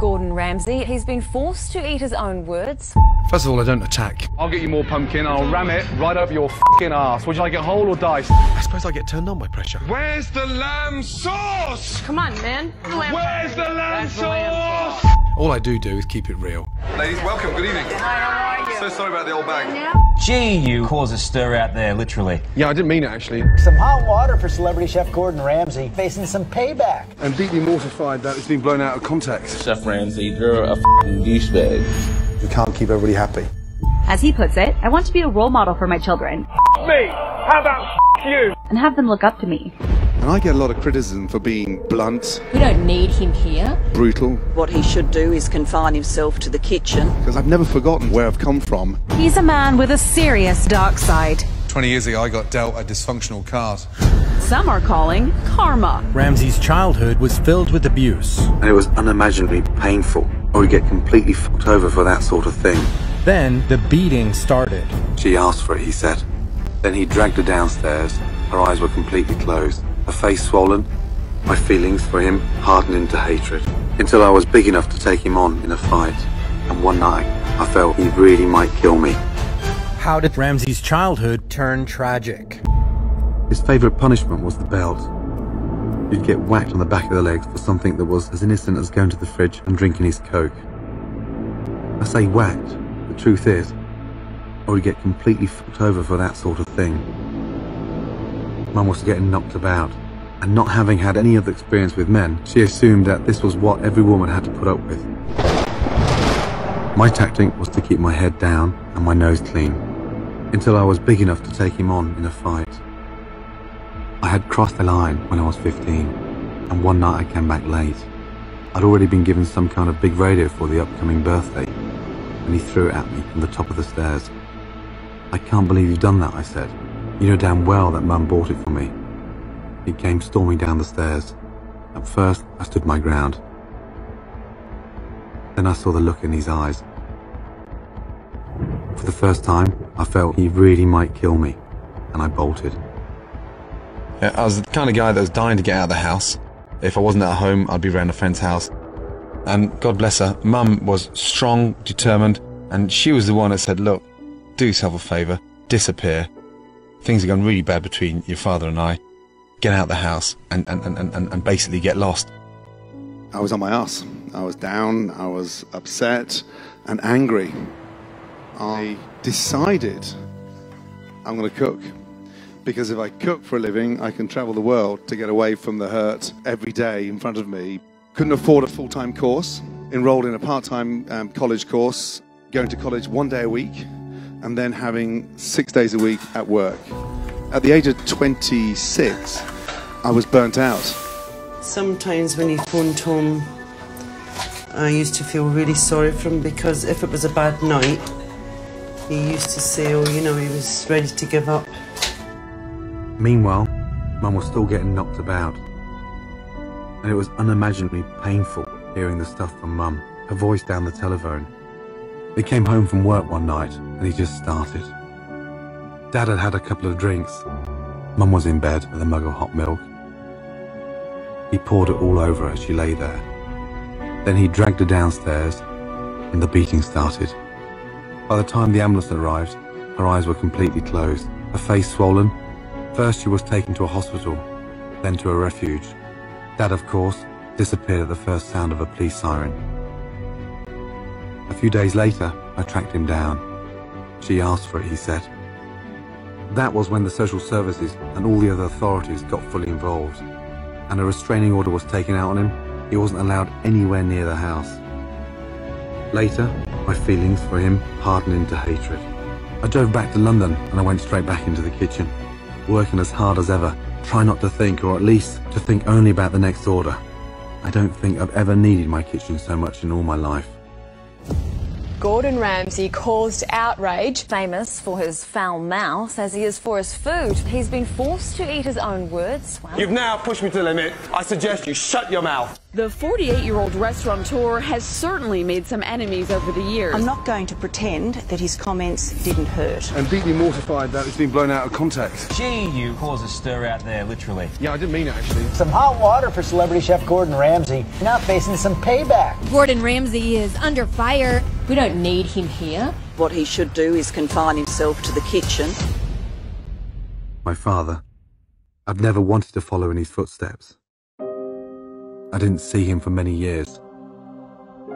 Gordon Ramsay. He's been forced to eat his own words. First of all, I don't attack. I'll get you more pumpkin, I'll ram it right up your f***ing ass. Would you like it whole or diced? I suppose I get turned on by pressure. Where's the lamb sauce? Come on, man. Where's the lamb sauce? All I do is keep it real. Ladies, welcome, good evening. Hi, how are you? So sorry about the old bag. Gee, you cause a stir out there, literally. Yeah, I didn't mean it, actually. Some hot water for celebrity chef Gordon Ramsay, facing some payback. I'm deeply mortified that it's been blown out of context. Chef Ramsay, you're a f***ing douchebag. We can't keep everybody happy. As he puts it, I want to be a role model for my children. Me? How about you? And have them look up to me. And I get a lot of criticism for being blunt, We don't need him here. brutal, What he should do is confine himself to the kitchen. because I've never forgotten where I've come from. He's a man with a serious dark side. 20 years ago, I got dealt a dysfunctional card. Some are calling karma. Ramsay's childhood was filled with abuse. And it was unimaginably painful. I would get completely fucked over for that sort of thing. Then the beating started. She asked for it, he said. Then he dragged her downstairs. Her eyes were completely closed, her face swollen. My feelings for him hardened into hatred, until I was big enough to take him on in a fight. And one night, I felt he really might kill me. How did Ramsay's childhood turn tragic? His favourite punishment was the belt. You'd get whacked on the back of the legs for something that was as innocent as going to the fridge and drinking his Coke. I say whacked. The truth is, I would get completely fucked over for that sort of thing. Mum was getting knocked about, and not having had any other experience with men, she assumed that this was what every woman had to put up with. My tactic was to keep my head down and my nose clean, until I was big enough to take him on in a fight. I had crossed the line when I was 15, and one night I came back late. I'd already been given some kind of big radio for the upcoming birthday, and he threw it at me from the top of the stairs. "I can't believe you've done that," I said. "You know damn well that Mum bought it for me." He came storming down the stairs. At first, I stood my ground. Then I saw the look in his eyes. For the first time, I felt he really might kill me, and I bolted. Yeah, I was the kind of guy that was dying to get out of the house. If I wasn't at home, I'd be around a friend's house. And God bless her, Mum was strong, determined, and she was the one that said, "Look, do yourself a favour, disappear. Things are going really bad between your father and I. Get out of the house and basically get lost." I was on my ass. I was down, I was upset and angry. I decided I'm going to cook. Because if I cook for a living, I can travel the world to get away from the hurt every day in front of me. Couldn't afford a full-time course. Enrolled in a part-time college course, going to college 1 day a week, and then having 6 days a week at work. At the age of 26, I was burnt out. Sometimes when he phoned home, I used to feel really sorry for him, because if it was a bad night, he used to say, oh, you know, he was ready to give up. Meanwhile, Mum was still getting knocked about. And it was unimaginably painful hearing the stuff from Mum, her voice down the telephone. He came home from work one night and he just started. Dad had had a couple of drinks. Mum was in bed with a mug of hot milk. He poured it all over her as she lay there. Then he dragged her downstairs and the beating started. By the time the ambulance arrived, her eyes were completely closed, her face swollen. First she was taken to a hospital, then to a refuge. Dad, of course, disappeared at the first sound of a police siren. A few days later, I tracked him down. She asked for it, he said. That was when the social services and all the other authorities got fully involved, and a restraining order was taken out on him. He wasn't allowed anywhere near the house. Later, my feelings for him hardened into hatred. I drove back to London and I went straight back into the kitchen, working as hard as ever, try not to think, or at least to think only about the next order. I don't think I've ever needed my kitchen so much in all my life. Gordon Ramsay caused outrage, famous for his foul mouth as he is for his food. He's been forced to eat his own words. Wow. You've now pushed me to the limit. I suggest you shut your mouth. The 48-year-old restaurateur has certainly made some enemies over the years. I'm not going to pretend that his comments didn't hurt. I'm deeply mortified that it's been blown out of context. Gee, you cause a stir out there, literally. Yeah, I didn't mean it, actually. Some hot water for celebrity chef Gordon Ramsay, now facing some payback. Gordon Ramsay is under fire. We don't need him here. What he should do is confine himself to the kitchen. My father. I'd never wanted to follow in his footsteps. I didn't see him for many years.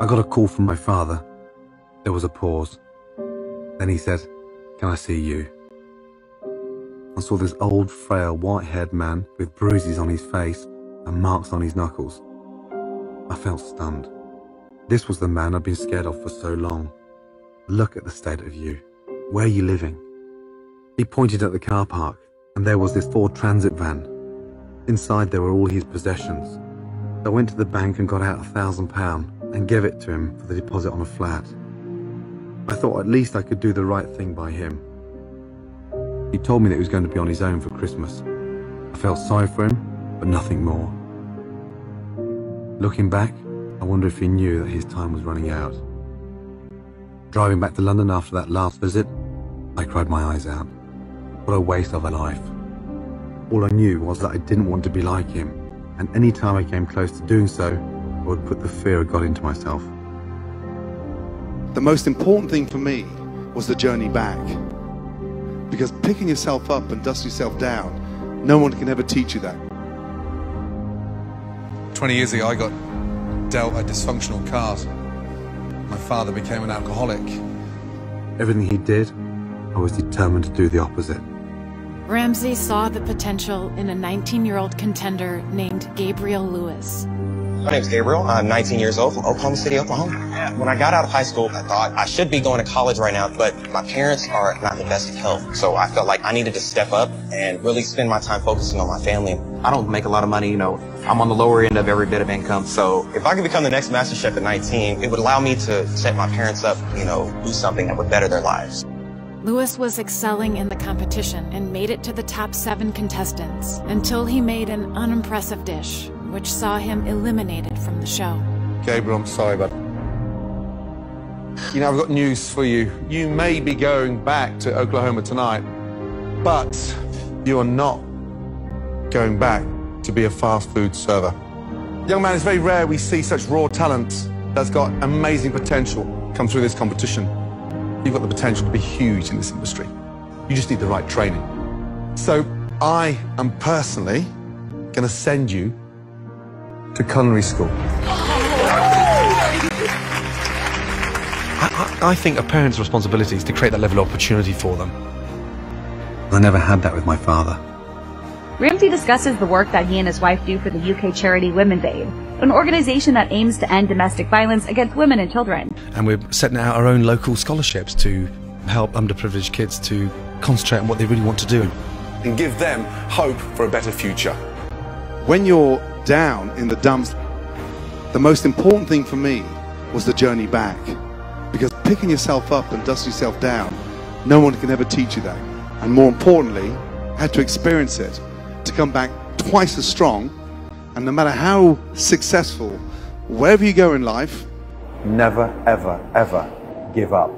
I got a call from my father. There was a pause. Then he said, "Can I see you?" I saw this old, frail, white-haired man with bruises on his face and marks on his knuckles. I felt stunned. This was the man I'd been scared of for so long. "Look at the state of you. Where are you living?" He pointed at the car park, and there was this Ford Transit van. Inside there were all his possessions. I went to the bank and got out £1,000 and gave it to him for the deposit on a flat. I thought at least I could do the right thing by him. He told me that he was going to be on his own for Christmas. I felt sorry for him, but nothing more. Looking back, I wonder if he knew that his time was running out. Driving back to London after that last visit, I cried my eyes out. What a waste of a life. All I knew was that I didn't want to be like him, and any time I came close to doing so, I would put the fear of God into myself. The most important thing for me was the journey back. Because picking yourself up and dusting yourself down, no one can ever teach you that. 20 years ago, I got dealt a dysfunctional card. My father became an alcoholic. Everything he did, I was determined to do the opposite. Ramsay saw the potential in a 19-year-old contender named Gabriel Lewis. My name's Gabriel. I'm 19 years old from Oklahoma City, Oklahoma. When I got out of high school, I thought I should be going to college right now, but my parents are not in the best of health. So I felt like I needed to step up and really spend my time focusing on my family. I don't make a lot of money, I'm on the lower end of every bit of income. So if I could become the next master chef at 19, it would allow me to set my parents up, do something that would better their lives. Lewis was excelling in the competition and made it to the top 7 contestants until he made an unimpressive dish, which saw him eliminated from the show. Gabriel, I'm sorry, but I've got news for you. You may be going back to Oklahoma tonight, but you are not going back to be a fast food server. Young man, it's very rare we see such raw talent that's got amazing potential come through this competition. You've got the potential to be huge in this industry. You just need the right training. So I am personally going to send you to culinary school. I think a parent's responsibility is to create that level of opportunity for them. I never had that with my father. Ramsay discusses the work that he and his wife do for the UK charity Women's Aid, an organization that aims to end domestic violence against women and children. And we're setting out our own local scholarships to help underprivileged kids to concentrate on what they really want to do. And give them hope for a better future. When you're down in the dumps, the most important thing for me was the journey back. Because picking yourself up and dusting yourself down, no one can ever teach you that. And more importantly, I had to experience it to come back twice as strong. And no matter how successful, wherever you go in life, never, ever, ever give up.